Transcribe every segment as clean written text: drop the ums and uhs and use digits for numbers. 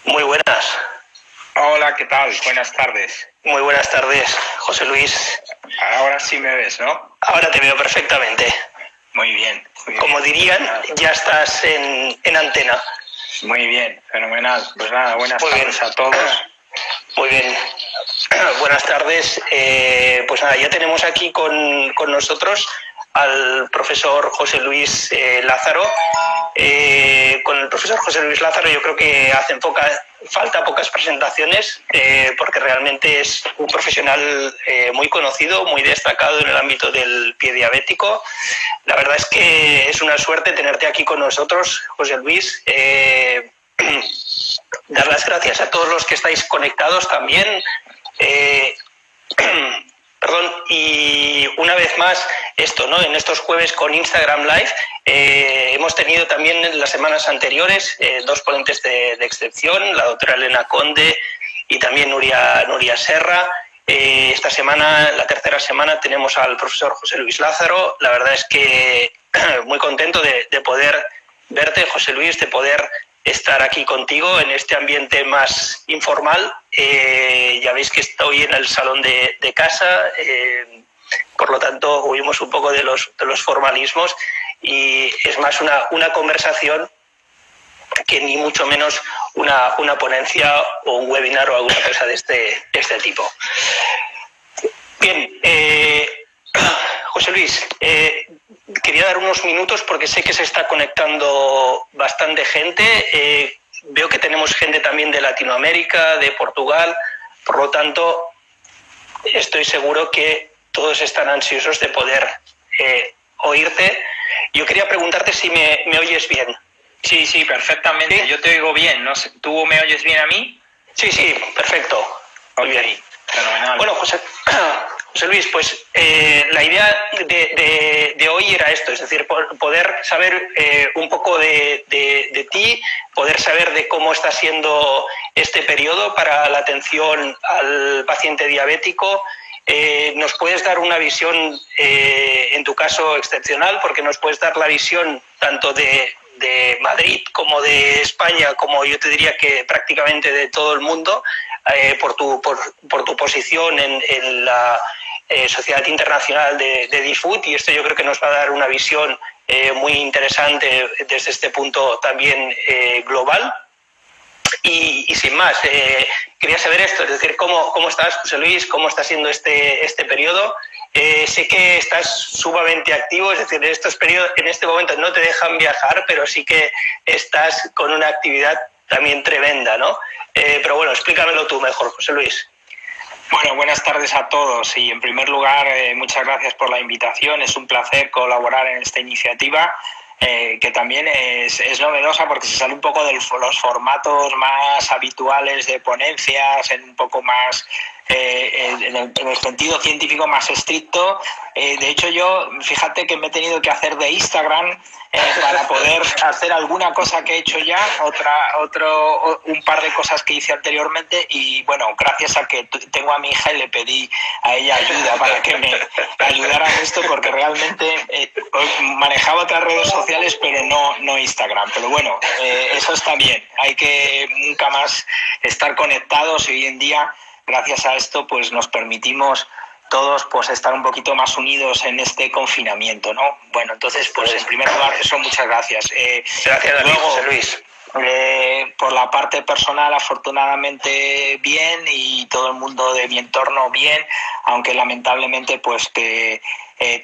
Muy buenas. Hola, ¿qué tal? Buenas tardes. Muy buenas tardes, José Luis. Ahora sí me ves, ¿no? Ahora te veo perfectamente. Muy bien. Como dirían, ya estás en antena. Muy bien, fenomenal. Pues nada, buenas Muy tardes bien. a todos. Muy bien. Buenas tardes. Pues nada, ya tenemos aquí con nosotros al profesor José Luis Lázaro. Con el profesor José Luis Lázaro yo creo que hacen falta pocas presentaciones, porque realmente es un profesional muy conocido, muy destacado en el ámbito del pie diabético. La verdad es que es una suerte tenerte aquí con nosotros, José Luis. Dar las gracias a todos los que estáis conectados también. Perdón, y una vez más esto, ¿no? En estos jueves con Instagram Live hemos tenido también en las semanas anteriores dos ponentes de excepción, la doctora Elena Conde y también Nuria Serra. Esta semana, la tercera semana, tenemos al profesor José Luis Lázaro. La verdad es que muy contento de poder verte, José Luis, de poder estar aquí contigo en este ambiente más informal. Ya veis que estoy en el salón de casa, por lo tanto huimos un poco de los formalismos y es más una conversación que ni mucho menos una ponencia o un webinar o alguna cosa de este tipo. Bien, José Luis, quería dar unos minutos porque sé que se está conectando bastante gente. Veo que tenemos gente también de Latinoamérica, de Portugal, por lo tanto estoy seguro que todos están ansiosos de poder oírte. Yo quería preguntarte si me oyes bien. Sí, perfectamente. ¿Sí? Yo te oigo bien. No sé, ¿tú me oyes bien a mí? Sí, perfecto. Muy bien. Fenomenal. Bueno, José Luis, pues la idea de hoy era esto, es decir, poder saber un poco de ti, poder saber de cómo está siendo este periodo para la atención al paciente diabético. Nos puedes dar una visión, en tu caso, excepcional, porque nos puedes dar la visión tanto de Madrid como de España, como yo te diría que prácticamente de todo el mundo, por tu posición en la Sociedad Internacional de DFUT, y esto yo creo que nos va a dar una visión muy interesante desde este punto también global. Y sin más, quería saber esto, es decir, ¿cómo estás, José Luis? ¿Cómo está siendo este periodo? Sé que estás sumamente activo, es decir, en este momento no te dejan viajar, pero sí que estás con una actividad también tremenda, ¿no? Pero bueno, explícamelo tú mejor, José Luis. Bueno, buenas tardes a todos y en primer lugar muchas gracias por la invitación. Es un placer colaborar en esta iniciativa. Que también es novedosa porque se sale un poco de los formatos más habituales de ponencias, en un poco más en el sentido científico más estricto. De hecho, yo, fíjate que me he tenido que hacer de Instagram para poder hacer alguna cosa que he hecho ya, un par de cosas que hice anteriormente, y bueno, gracias a que tengo a mi hija y le pedí a ella ayuda para que me ayudara en esto, porque realmente manejaba otras redes sociales pero no Instagram. Pero bueno, eso está bien, hay que nunca más estar conectados, y hoy en día gracias a esto pues nos permitimos todos pues estar un poquito más unidos en este confinamiento, ¿no? Bueno, entonces pues en primer lugar eso, muchas gracias. Gracias a ti, José Luis. Por la parte personal, afortunadamente bien, y todo el mundo de mi entorno bien, aunque lamentablemente pues que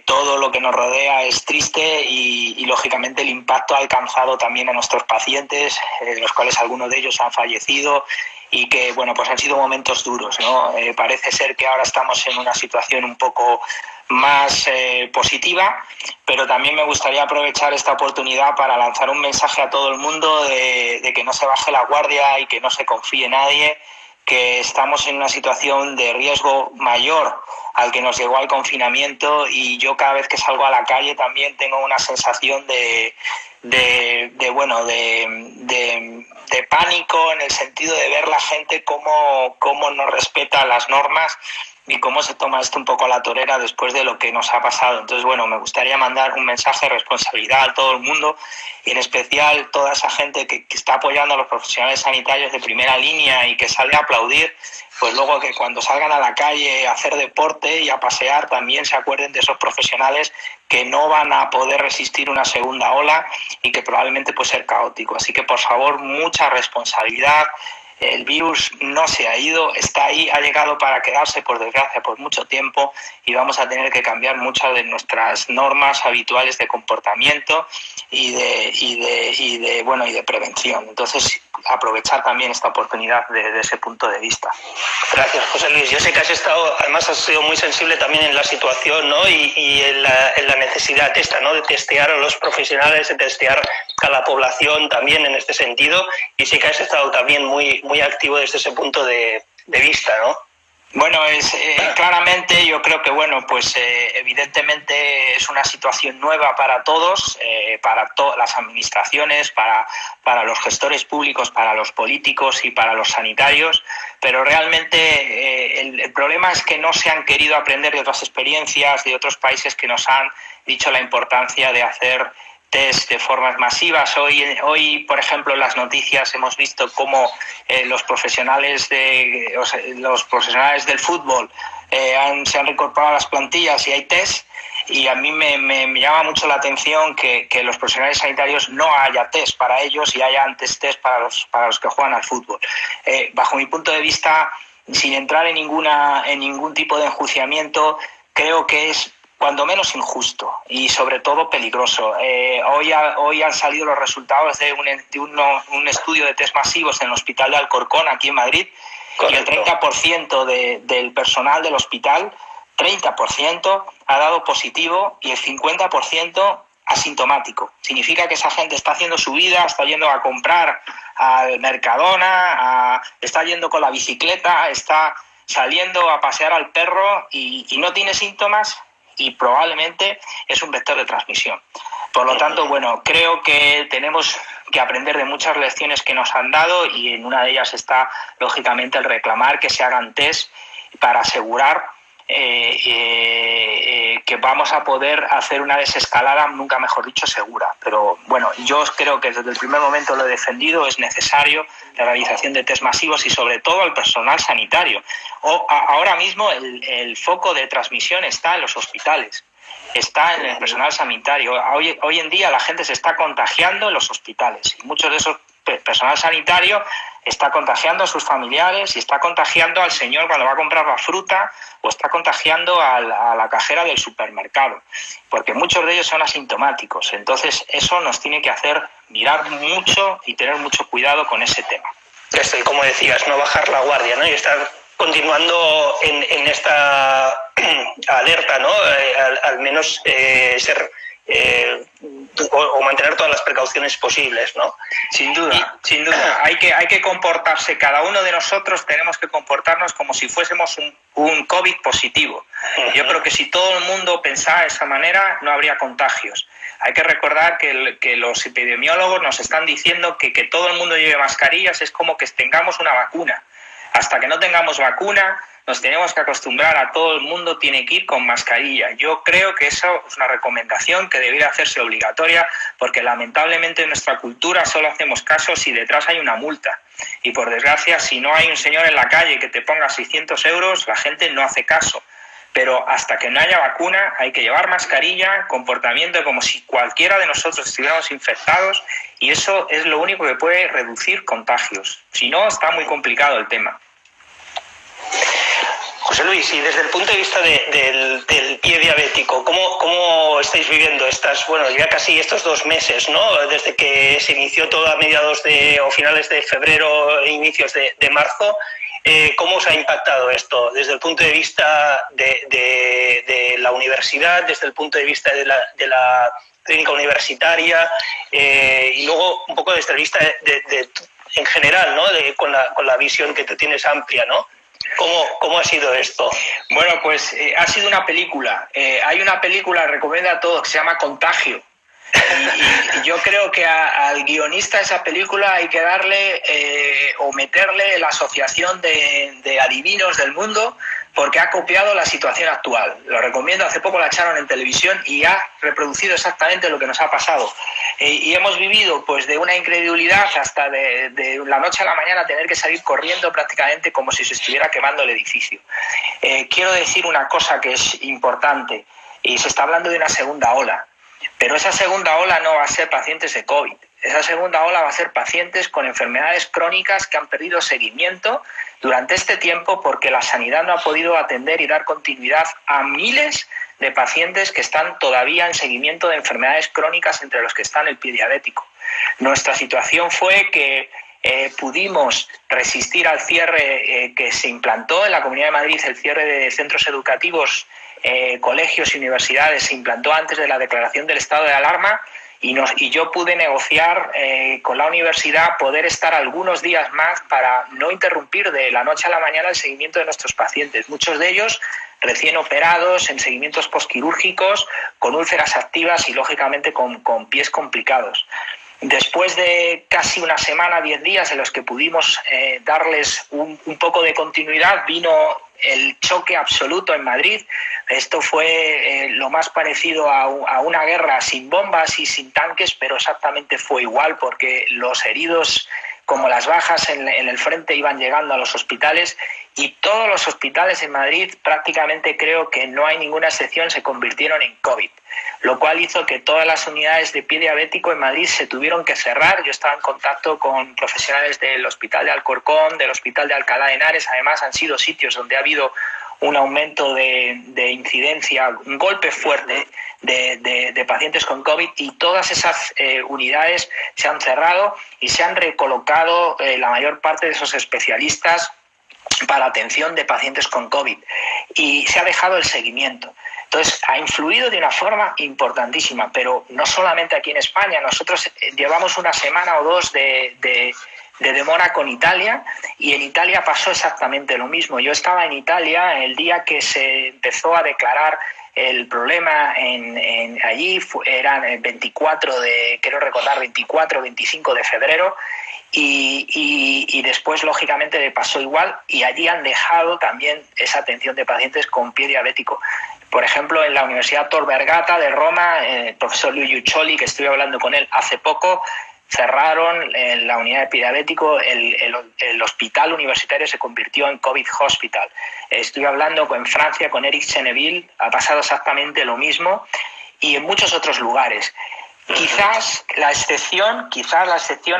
todo lo que nos rodea es triste, y lógicamente el impacto ha alcanzado también a nuestros pacientes, de los cuales algunos de ellos han fallecido, y que bueno, pues han sido momentos duros, ¿no? Parece ser que ahora estamos en una situación un poco más positiva, pero también me gustaría aprovechar esta oportunidad para lanzar un mensaje a todo el mundo de que no se baje la guardia y que no se confíe en nadie, que estamos en una situación de riesgo mayor al que nos llegó al confinamiento, y yo cada vez que salgo a la calle también tengo una sensación de pánico, en el sentido de ver la gente cómo no respeta las normas, y cómo se toma esto un poco a la torera después de lo que nos ha pasado. Entonces, bueno, me gustaría mandar un mensaje de responsabilidad a todo el mundo y en especial toda esa gente que está apoyando a los profesionales sanitarios de primera línea y que sale a aplaudir, pues luego que cuando salgan a la calle a hacer deporte y a pasear también se acuerden de esos profesionales que no van a poder resistir una segunda ola y que probablemente puede ser caótico. Así que, por favor, mucha responsabilidad. El virus no se ha ido, está ahí, ha llegado para quedarse, por desgracia, por mucho tiempo y vamos a tener que cambiar muchas de nuestras normas habituales de comportamiento y de prevención. Entonces, aprovechar también esta oportunidad desde ese punto de vista. Gracias, José Luis. Yo sé que además has sido muy sensible también en la situación, ¿no? y en la necesidad esta, ¿no? De testear a los profesionales, de testear a la población también en este sentido, y sí que has estado también muy activo desde ese punto de vista, ¿no? Bueno, claramente yo creo que evidentemente es una situación nueva para todos, para las administraciones, para los gestores públicos, para los políticos y para los sanitarios, pero realmente el problema es que no se han querido aprender de otras experiencias de otros países que nos han dicho la importancia de hacer test de formas masivas. Hoy, por ejemplo, en las noticias hemos visto cómo los profesionales del fútbol se han reincorporado a las plantillas y hay test, y a mí me llama mucho la atención que los profesionales sanitarios no haya test para ellos y haya antes test para los que juegan al fútbol. Bajo mi punto de vista, sin entrar en ningún tipo de enjuiciamiento, creo que es cuando menos injusto y sobre todo peligroso. Hoy han salido los resultados de un estudio de test masivos en el Hospital de Alcorcón, aquí en Madrid. Correcto. Y el 30% del personal del hospital, 30%, ha dado positivo y el 50% asintomático. Significa que esa gente está haciendo su vida, está yendo a comprar al Mercadona, está yendo con la bicicleta, está saliendo a pasear al perro y no tiene síntomas, y probablemente es un vector de transmisión. Por lo tanto, creo que tenemos que aprender de muchas lecciones que nos han dado, y en una de ellas está, lógicamente, el reclamar que se hagan test para asegurar que vamos a poder hacer una desescalada, nunca mejor dicho, segura. Pero yo creo que desde el primer momento lo he defendido, es necesario la realización de test masivos y sobre todo al personal sanitario. Ahora mismo el foco de transmisión está en los hospitales, está en el personal sanitario. Hoy en día la gente se está contagiando en los hospitales y muchos de esos personal sanitario está contagiando a sus familiares y está contagiando al señor cuando va a comprar la fruta, o está contagiando a la cajera del supermercado, porque muchos de ellos son asintomáticos. Entonces eso nos tiene que hacer mirar mucho y tener mucho cuidado con ese tema. Esto, y como decías, no bajar la guardia, ¿no? Y estar continuando en esta alerta, ¿no? Al menos ser o mantener todas las precauciones posibles, ¿no? Sin duda. Hay que comportarse, cada uno de nosotros tenemos que comportarnos como si fuésemos un COVID positivo. Yo creo que si todo el mundo pensara de esa manera, no habría contagios. Hay que recordar que los epidemiólogos nos están diciendo que todo el mundo lleve mascarillas es como que tengamos una vacuna. Hasta que no tengamos vacuna, nos tenemos que acostumbrar a todo el mundo tiene que ir con mascarilla. Yo creo que eso es una recomendación que debería hacerse obligatoria, porque lamentablemente en nuestra cultura solo hacemos caso si detrás hay una multa. Y por desgracia, si no hay un señor en la calle que te ponga 600 euros, la gente no hace caso. Pero hasta que no haya vacuna hay que llevar mascarilla, comportamiento como si cualquiera de nosotros estuviéramos infectados, y eso es lo único que puede reducir contagios. Si no, está muy complicado el tema. José Luis, y desde el punto de vista del pie diabético, ¿cómo estáis viviendo ya casi estos 2 meses, ¿no? Desde que se inició todo a mediados o finales de febrero e inicios de marzo? ¿Cómo os ha impactado esto desde el punto de vista de la universidad, desde el punto de vista de la clínica universitaria, y luego un poco desde el vista en general, ¿no? Con la visión que tú tienes amplia, ¿no? ¿Cómo ha sido esto? Bueno, pues ha sido una película. Hay una película, recomiendo a todos, que se llama Contagio. Y yo creo que al guionista de esa película hay que darle o meterle la asociación de adivinos del mundo, porque ha copiado la situación actual. Lo recomiendo, hace poco la echaron en televisión y ha reproducido exactamente lo que nos ha pasado. Y hemos vivido pues de una incredulidad hasta de la noche a la mañana tener que salir corriendo prácticamente como si se estuviera quemando el edificio. Quiero decir una cosa que es importante, y se está hablando de una segunda ola, pero esa segunda ola no va a ser pacientes de COVID. Esa segunda ola va a ser pacientes con enfermedades crónicas que han perdido seguimiento durante este tiempo porque la sanidad no ha podido atender y dar continuidad a miles de pacientes que están todavía en seguimiento de enfermedades crónicas, entre los que están el pie diabético. Nuestra situación fue que pudimos resistir al cierre que se implantó en la Comunidad de Madrid, el cierre de centros educativos, colegios y universidades se implantó antes de la declaración del estado de alarma. Y yo pude negociar con la universidad poder estar algunos días más para no interrumpir de la noche a la mañana el seguimiento de nuestros pacientes. Muchos de ellos recién operados, en seguimientos postquirúrgicos, con úlceras activas y, lógicamente, con pies complicados. Después de casi una semana, 10 días, en los que pudimos darles un poco de continuidad, vino el choque absoluto en Madrid. Esto fue lo más parecido a una guerra sin bombas y sin tanques, pero exactamente fue igual, porque los heridos como las bajas en el frente iban llegando a los hospitales, y todos los hospitales en Madrid, prácticamente creo que no hay ninguna excepción, se convirtieron en COVID, lo cual hizo que todas las unidades de pie diabético en Madrid se tuvieron que cerrar. Yo estaba en contacto con profesionales del Hospital de Alcorcón, del Hospital de Alcalá de Henares. Además, han sido sitios donde ha habido un aumento de incidencia, un golpe fuerte de pacientes con COVID, y todas esas unidades se han cerrado y se han recolocado la mayor parte de esos especialistas para atención de pacientes con COVID, y se ha dejado el seguimiento. Entonces, ha influido de una forma importantísima, pero no solamente aquí en España. Nosotros llevamos una semana o dos de demora con Italia, y en Italia pasó exactamente lo mismo. Yo estaba en Italia el día que se empezó a declarar el problema allí, eran 24 o 25 de febrero, y después, lógicamente, le pasó igual, y allí han dejado también esa atención de pacientes con pie diabético. Por ejemplo, en la Universidad Tor Vergata de Roma, el profesor Luigi Uccioli, que estuve hablando con él hace poco, cerraron la unidad de pie diabético, el hospital universitario se convirtió en COVID Hospital. Estuve hablando en Francia con Eric Cheneville, ha pasado exactamente lo mismo, y en muchos otros lugares. Quizás la excepción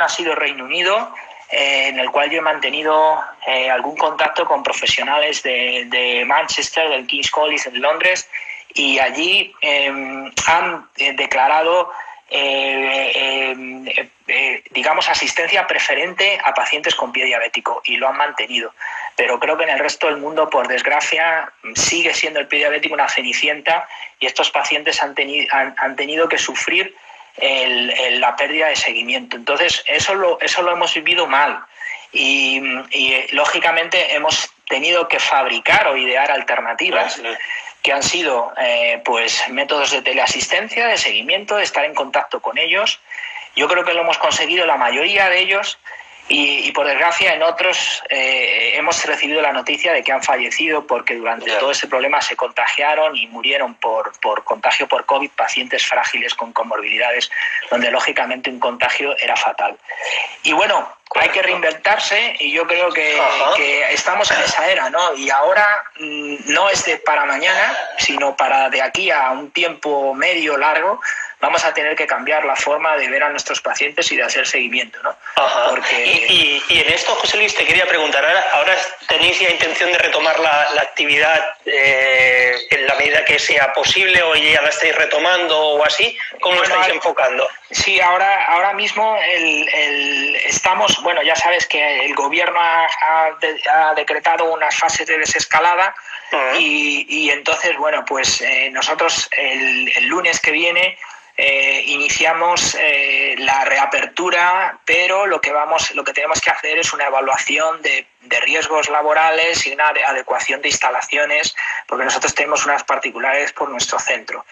ha sido el Reino Unido, en el cual yo he mantenido algún contacto con profesionales de Manchester, del King's College en Londres, y allí han declarado digamos, asistencia preferente a pacientes con pie diabético, y lo han mantenido. Pero creo que en el resto del mundo, por desgracia, sigue siendo el pie diabético una cenicienta, y estos pacientes han tenido que sufrir la pérdida de seguimiento. Entonces, eso lo hemos vivido mal, y lógicamente hemos tenido que fabricar o idear alternativas que han sido pues métodos de teleasistencia, de seguimiento, de estar en contacto con ellos. Yo creo que lo hemos conseguido la mayoría de ellos, y por desgracia en otros hemos recibido la noticia de que han fallecido porque durante todo ese problema se contagiaron y murieron por contagio por COVID, pacientes frágiles con comorbilidades, donde lógicamente un contagio era fatal. Y bueno, hay que reinventarse, y yo creo que estamos en esa era, ¿no? Y ahora no es para mañana, sino para de aquí a un tiempo medio largo. Vamos a tener que cambiar la forma de ver a nuestros pacientes y de hacer seguimiento, ¿no? Porque... Y en esto, José Luis, te quería preguntar, ¿ahora tenéis ya intención de retomar la actividad en la medida que sea posible, o ya la estáis retomando o así? ¿Cómo lo estáis enfocando? Sí, ahora mismo estamos, bueno, ya sabes que el gobierno ha decretado unas fases de desescalada, y entonces, bueno, pues nosotros el lunes que viene iniciamos la reapertura, pero lo que tenemos que hacer es una evaluación de riesgos laborales y una adecuación de instalaciones, porque nosotros tenemos unas particulares por nuestro centro.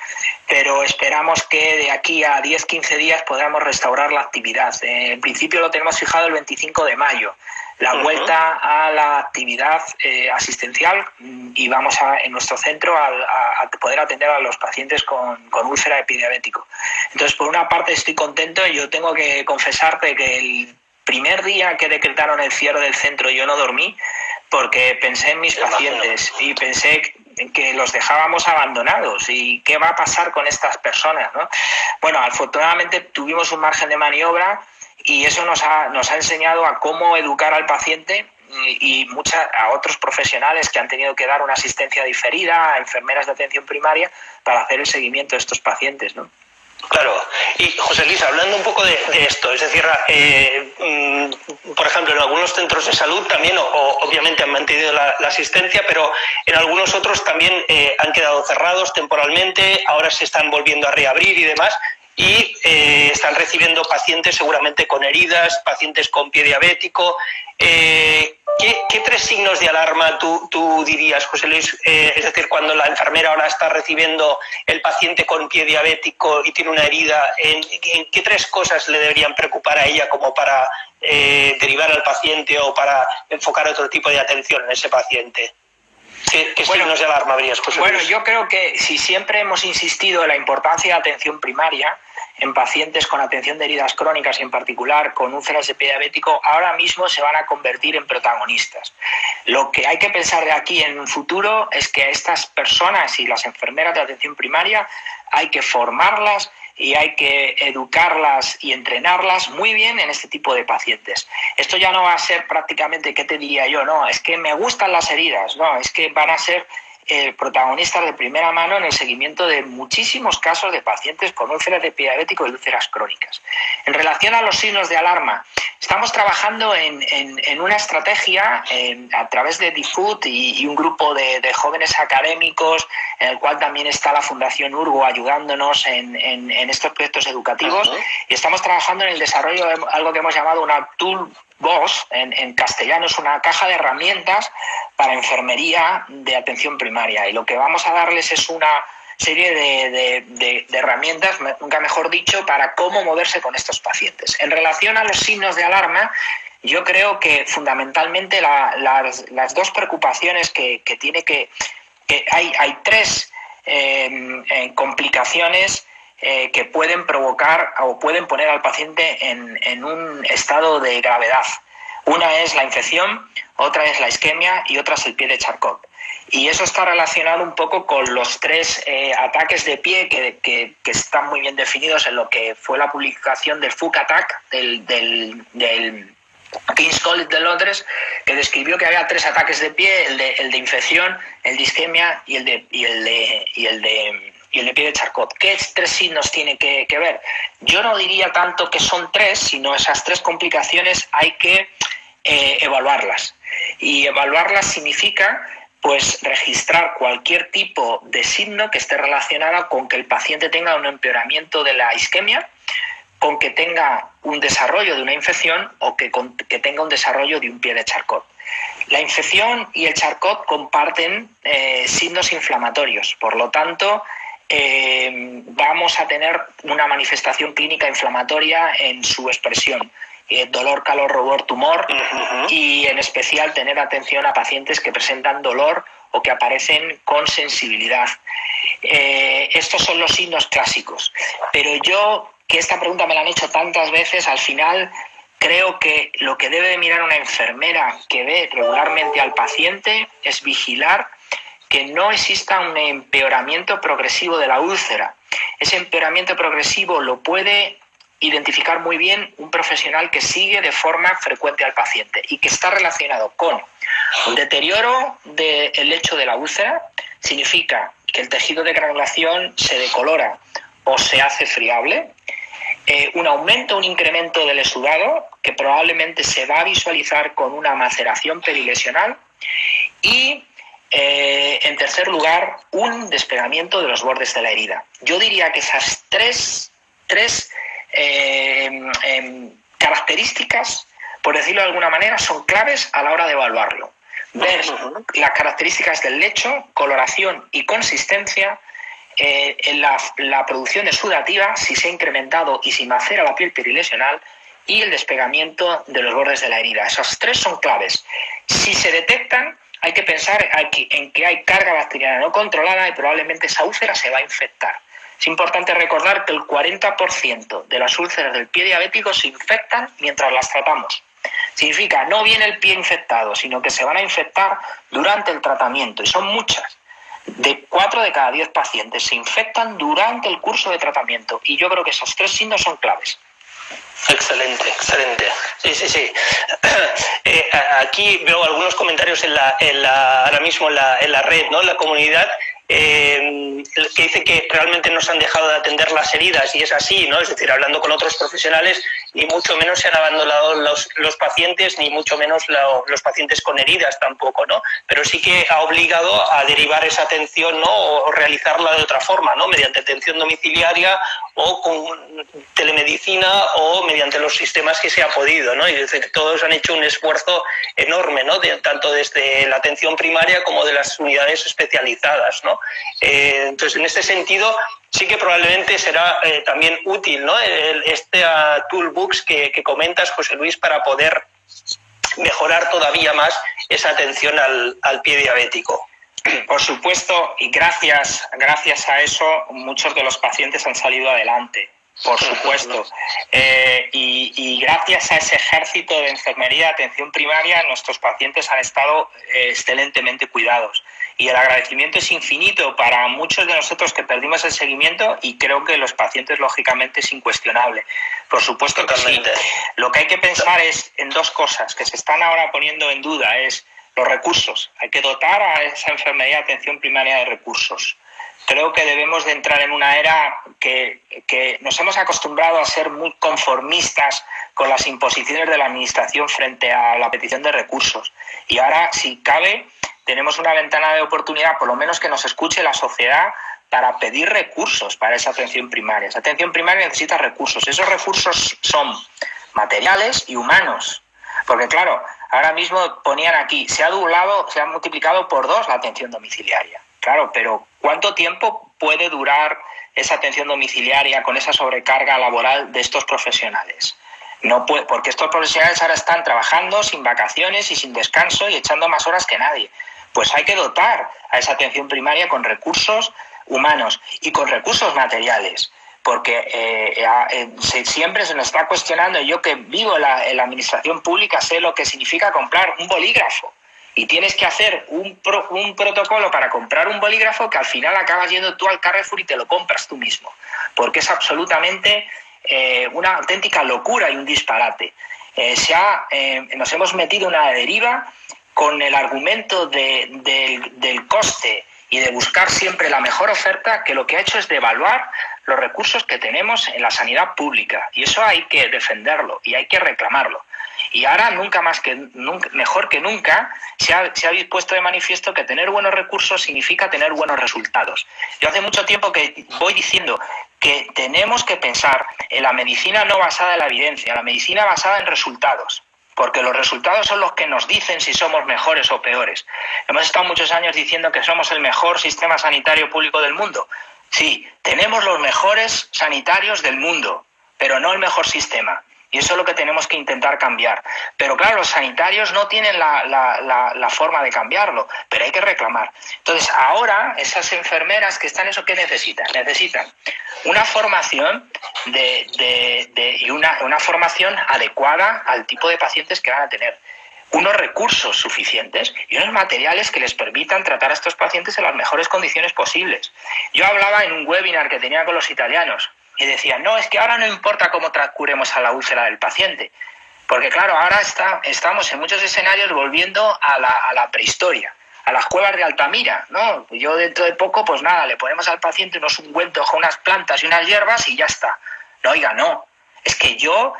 Pero esperamos que de aquí a 10-15 días podamos restaurar la actividad. En principio lo tenemos fijado el 25 de mayo. La vuelta a la actividad asistencial y vamos en nuestro centro a poder atender a los pacientes con úlcera de pie diabético. Entonces, por una parte estoy contento y yo tengo que confesarte que el primer día que decretaron el cierre del centro yo no dormí porque pensé en mis pacientes y pensé que los dejábamos abandonados y qué va a pasar con estas personas, ¿no? Bueno, afortunadamente tuvimos un margen de maniobra y eso nos ha enseñado a cómo educar al paciente y a otros profesionales que han tenido que dar una asistencia diferida, a enfermeras de atención primaria, para hacer el seguimiento de estos pacientes, ¿no? Claro. Y José Luis, hablando un poco de esto, es decir, por ejemplo, en algunos centros de salud también, obviamente han mantenido la asistencia, pero en algunos otros también han quedado cerrados temporalmente, ahora se están volviendo a reabrir y demás, y están recibiendo pacientes seguramente con heridas, pacientes con pie diabético. ¿Qué tres signos de alarma tú dirías, José Luis? Es decir, cuando la enfermera ahora está recibiendo el paciente con pie diabético y tiene una herida, ¿en qué tres cosas le deberían preocupar a ella como para derivar al paciente o para enfocar otro tipo de atención en ese paciente? ¿Qué signos de alarma habrías, José Luis? Bueno, yo creo que si siempre hemos insistido en la importancia de atención primaria en pacientes con atención de heridas crónicas y en particular con úlceras de pie diabético, ahora mismo se van a convertir en protagonistas. Lo que hay que pensar de aquí en un futuro es que a estas personas y las enfermeras de atención primaria hay que formarlas y hay que educarlas y entrenarlas muy bien en este tipo de pacientes. Esto ya no va a ser prácticamente, ¿qué te diría yo? No, es que me gustan las heridas, no, es que van a ser protagonistas de primera mano en el seguimiento de muchísimos casos de pacientes con úlceras de pie diabético y úlceras crónicas. En relación a los signos de alarma, estamos trabajando en una estrategia a través de DIFUT y un grupo de jóvenes académicos, en el cual también está la Fundación Urgo ayudándonos en estos proyectos educativos. Y estamos trabajando en el desarrollo de algo que hemos llamado una toolbox, en castellano es una caja de herramientas para enfermería de atención primaria. Y lo que vamos a darles es una serie de herramientas, nunca mejor dicho, para cómo moverse con estos pacientes. En relación a los signos de alarma, yo creo que fundamentalmente las dos preocupaciones que tiene que hay tres complicaciones que pueden provocar o pueden poner al paciente en un estado de gravedad. Una es la infección, otra es la isquemia y otra es el pie de Charcot. Y eso está relacionado un poco con los tres ataques de pie que están muy bien definidos en lo que fue la publicación del Foot Attack del King's College de Londres, que describió que había tres ataques de pie, el de infección, el de isquemia y el de pie de Charcot. ¿Qué tres signos tiene que ver? Yo no diría tanto que son tres, sino esas tres complicaciones hay que evaluarlas. Y evaluarlas significa pues registrar cualquier tipo de signo que esté relacionado con que el paciente tenga un empeoramiento de la isquemia, con que tenga un desarrollo de una infección o que tenga un desarrollo de un pie de Charcot. La infección y el Charcot comparten signos inflamatorios, por lo tanto vamos a tener una manifestación clínica inflamatoria en su expresión. Dolor, calor, rubor, tumor, y en especial tener atención a pacientes que presentan dolor o que aparecen con sensibilidad. Estos son los signos clásicos. Pero yo, que esta pregunta me la han hecho tantas veces, al final creo que lo que debe mirar una enfermera que ve regularmente al paciente es vigilar que no exista un empeoramiento progresivo de la úlcera. Ese empeoramiento progresivo lo puede identificar muy bien un profesional que sigue de forma frecuente al paciente y que está relacionado con un deterioro del lecho de la úlcera. Significa que el tejido de granulación se decolora o se hace friable, un aumento, un incremento del exudado que probablemente se va a visualizar con una maceración perilesional y en tercer lugar, un despegamiento de los bordes de la herida. Yo diría que esas tres características por decirlo de alguna manera, son claves a la hora de evaluarlo. Ver las características del lecho, coloración y consistencia, en la producción exudativa, si se ha incrementado y si macera la piel perilesional, y el despegamiento de los bordes de la herida. Esas tres son claves. Si se detectan, hay que pensar en que hay carga bacteriana no controlada y probablemente esa úlcera se va a infectar. Es importante recordar que el 40% de las úlceras del pie diabético se infectan mientras las tratamos. Significa, no viene el pie infectado, sino que se van a infectar durante el tratamiento, y son muchas. De 4 de cada 10 pacientes se infectan durante el curso de tratamiento, y yo creo que esos tres signos son claves. Excelente, excelente. Sí. Aquí veo algunos comentarios ahora mismo en la red, ¿no? En la comunidad, que dice que realmente no se han dejado de atender las heridas, y es así, ¿no? Es decir, hablando con otros profesionales, ni mucho menos se han abandonado los pacientes, ni mucho menos los pacientes con heridas tampoco, ¿no? Pero sí que ha obligado a derivar esa atención, ¿no? O realizarla de otra forma, ¿no? Mediante atención domiciliaria o con telemedicina o mediante los sistemas que se ha podido, ¿no? Y es decir, todos han hecho un esfuerzo enorme, ¿no? Tanto desde la atención primaria como de las unidades especializadas, ¿no? Entonces, en este sentido, sí que probablemente será también útil, ¿no? Este toolbox que comentas, José Luis, para poder mejorar todavía más esa atención al pie diabético. Por supuesto, y gracias a eso muchos de los pacientes han salido adelante, por supuesto. Y gracias a ese ejército de enfermería de atención primaria, nuestros pacientes han estado excelentemente cuidados. Y el agradecimiento es infinito para muchos de nosotros que perdimos el seguimiento, y creo que los pacientes, lógicamente, es incuestionable. Por supuesto que sí. Lo que hay que pensar es en dos cosas que se están ahora poniendo en duda, es los recursos. Hay que dotar a esa enfermería de atención primaria de recursos. Creo que debemos de entrar en una era que nos hemos acostumbrado a ser muy conformistas con las imposiciones de la administración frente a la petición de recursos. Y ahora, si cabe, tenemos una ventana de oportunidad, por lo menos que nos escuche la sociedad, para pedir recursos para esa atención primaria. Esa atención primaria necesita recursos. Esos recursos son materiales y humanos. Porque claro, ahora mismo ponían aquí, se ha multiplicado por 2 la atención domiciliaria. Claro, pero ¿cuánto tiempo puede durar esa atención domiciliaria con esa sobrecarga laboral de estos profesionales? No puede, porque estos profesionales ahora están trabajando sin vacaciones y sin descanso y echando más horas que nadie. Pues hay que dotar a esa atención primaria con recursos humanos y con recursos materiales. Porque siempre se nos está cuestionando, yo que vivo en la administración pública sé lo que significa comprar un bolígrafo, y tienes que hacer un protocolo para comprar un bolígrafo que al final acabas yendo tú al Carrefour y te lo compras tú mismo, porque es absolutamente una auténtica locura y un disparate. Nos hemos metido en una deriva con el argumento del coste y de buscar siempre la mejor oferta, que lo que ha hecho es devaluar los recursos que tenemos en la sanidad pública, y eso hay que defenderlo y hay que reclamarlo. Y ahora mejor que nunca se ha puesto de manifiesto que tener buenos recursos significa tener buenos resultados. Yo hace mucho tiempo que voy diciendo que tenemos que pensar en la medicina no basada en la evidencia, la medicina basada en resultados. Porque los resultados son los que nos dicen si somos mejores o peores. Hemos estado muchos años diciendo que somos el mejor sistema sanitario público del mundo. Sí, tenemos los mejores sanitarios del mundo, pero no el mejor sistema. Y eso es lo que tenemos que intentar cambiar. Pero claro, los sanitarios no tienen la forma de cambiarlo, pero hay que reclamar. Entonces, ahora, esas enfermeras que están, ¿eso qué necesitan? Necesitan una formación y una formación adecuada al tipo de pacientes que van a tener, unos recursos suficientes y unos materiales que les permitan tratar a estos pacientes en las mejores condiciones posibles. Yo hablaba en un webinar que tenía con los italianos y decían, no, es que ahora no importa cómo curemos a la úlcera del paciente, porque claro, ahora estamos en muchos escenarios volviendo a la prehistoria, a las cuevas de Altamira, ¿no? Yo dentro de poco, pues nada, le ponemos al paciente unos ungüentos con unas plantas y unas hierbas y ya está. No, oiga, no, es que yo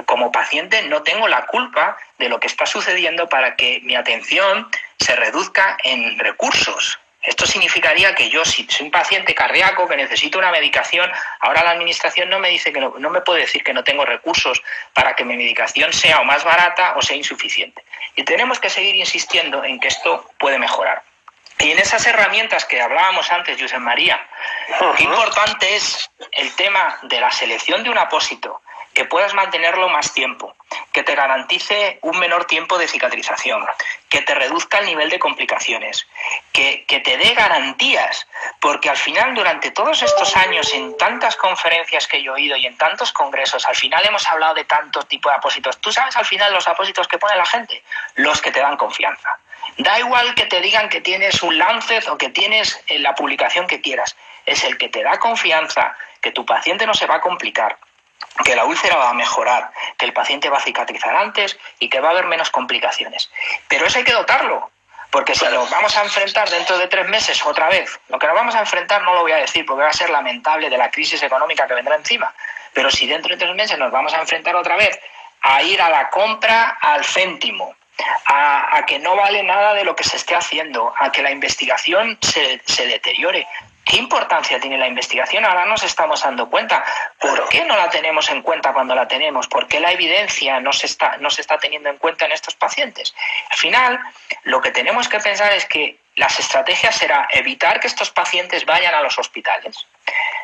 como paciente no tengo la culpa de lo que está sucediendo para que mi atención se reduzca en recursos. Esto significaría que yo, si soy un paciente cardíaco que necesito una medicación, ahora la administración no me dice que no me puede decir que no tengo recursos para que mi medicación sea o más barata o sea insuficiente. Y tenemos que seguir insistiendo en que esto puede mejorar. Y en esas herramientas que hablábamos antes, Josep María, qué importante es el tema de la selección de un apósito, que puedas mantenerlo más tiempo, que te garantice un menor tiempo de cicatrización, que te reduzca el nivel de complicaciones, que te dé garantías, porque al final durante todos estos años en tantas conferencias que yo he oído y en tantos congresos, al final hemos hablado de tantos tipos de apósitos. ¿Tú sabes al final los apósitos que pone la gente? Los que te dan confianza. Da igual que te digan que tienes un Lancet o que tienes la publicación que quieras, es el que te da confianza, que tu paciente no se va a complicar, que la úlcera va a mejorar, que el paciente va a cicatrizar antes y que va a haber menos complicaciones. Pero eso hay que dotarlo, porque si nos vamos a enfrentar dentro de 3 meses otra vez, lo que nos vamos a enfrentar no lo voy a decir porque va a ser lamentable de la crisis económica que vendrá encima, pero si dentro de 3 meses nos vamos a enfrentar otra vez a ir a la compra al céntimo, a que no vale nada de lo que se esté haciendo, a que la investigación se deteriore. ¿Qué importancia tiene la investigación? Ahora nos estamos dando cuenta. ¿Por qué no la tenemos en cuenta cuando la tenemos? ¿Por qué la evidencia no se está teniendo en cuenta en estos pacientes? Al final, lo que tenemos que pensar es que las estrategias será evitar que estos pacientes vayan a los hospitales,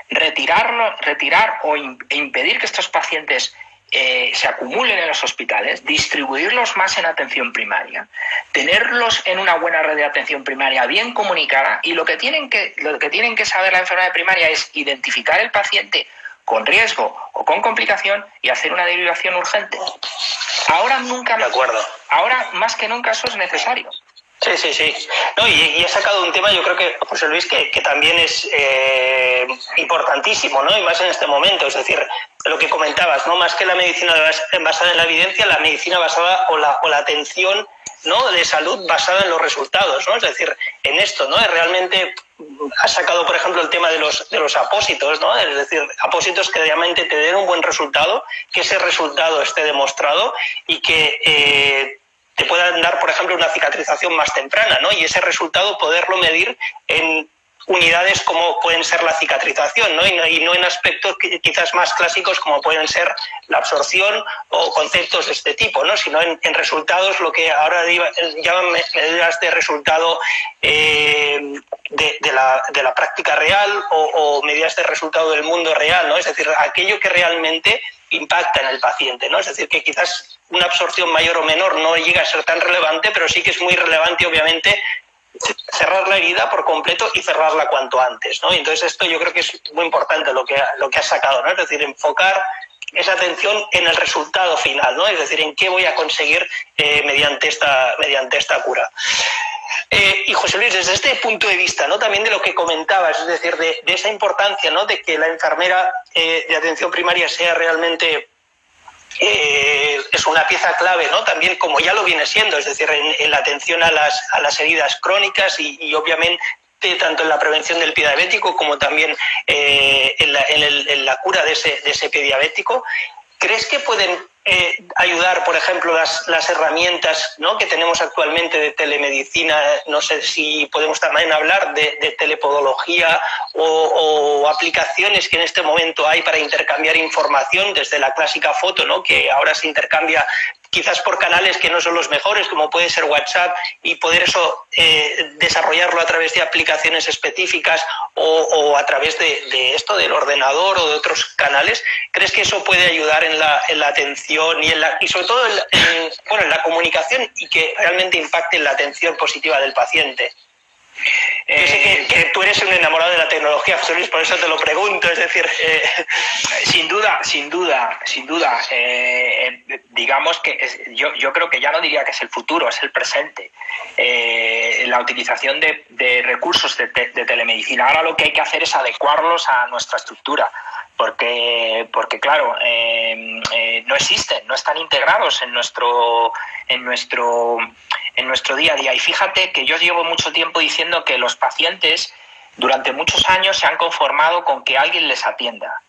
retirar o impedir que estos pacientes se acumulen en los hospitales, distribuirlos más en atención primaria, tenerlos en una buena red de atención primaria bien comunicada, y lo que tienen que saber la enfermedad primaria es identificar el paciente con riesgo o con complicación y hacer una derivación urgente. Ahora más que nunca eso es necesario. Sí. No, y he sacado un tema, yo creo que, José Luis, que también es importantísimo, ¿no? Y más en este momento, es decir, lo que comentabas, ¿no? Más que la medicina basada en la evidencia, la medicina basada o la atención, ¿no?, de salud basada en los resultados, ¿no? Es decir, en esto, ¿no? Realmente has sacado, por ejemplo, el tema de los apósitos, ¿no? Es decir, apósitos que realmente te den un buen resultado, que ese resultado esté demostrado y que te puedan dar, por ejemplo, una cicatrización más temprana, ¿no? Y ese resultado poderlo medir en unidades como pueden ser la cicatrización, ¿no? Y no en aspectos quizás más clásicos como pueden ser la absorción o conceptos de este tipo, ¿no? Sino en resultados, lo que ahora llaman medidas de resultado de la práctica real o medidas de resultado del mundo real, ¿no? Es decir, aquello que realmente impacta en el paciente, ¿no? Es decir, que quizás una absorción mayor o menor no llega a ser tan relevante, pero sí que es muy relevante, obviamente, cerrar la herida por completo y cerrarla cuanto antes, ¿no? Y entonces esto yo creo que es muy importante lo que has sacado, ¿no? Es decir, enfocar esa atención en el resultado final, ¿no? Es decir, en qué voy a conseguir mediante esta cura. Y José Luis, desde este punto de vista, ¿no?, también de lo que comentabas, es decir, de esa importancia, ¿no?, de que la enfermera de atención primaria sea realmente es una pieza clave, ¿no?, también como ya lo viene siendo, es decir, en la atención a las heridas crónicas y obviamente tanto en la prevención del pie diabético como también en la cura de ese pie diabético. ¿Crees que pueden ayudar, por ejemplo, las herramientas, ¿no?, que tenemos actualmente de telemedicina? No sé si podemos también hablar de telepodología o aplicaciones que en este momento hay para intercambiar información, desde la clásica foto, ¿no?, que ahora se intercambia quizás por canales que no son los mejores, como puede ser WhatsApp, y poder eso desarrollarlo a través de aplicaciones específicas o a través de esto, del ordenador o de otros canales. ¿Crees que eso puede ayudar en la atención y sobre todo en la comunicación y que realmente impacte en la atención positiva del paciente? Yo sé que tú eres un enamorado de la tecnología, José Luis, por eso te lo pregunto, es decir... Sin duda. Digamos que yo creo que ya no diría que es el futuro, es el presente. La utilización de recursos de telemedicina. Ahora lo que hay que hacer es adecuarlos a nuestra estructura, porque claro, no existen, no están integrados en nuestro día a día. Y fíjate que yo llevo mucho tiempo diciendo que los pacientes durante muchos años se han conformado con que alguien les atienda.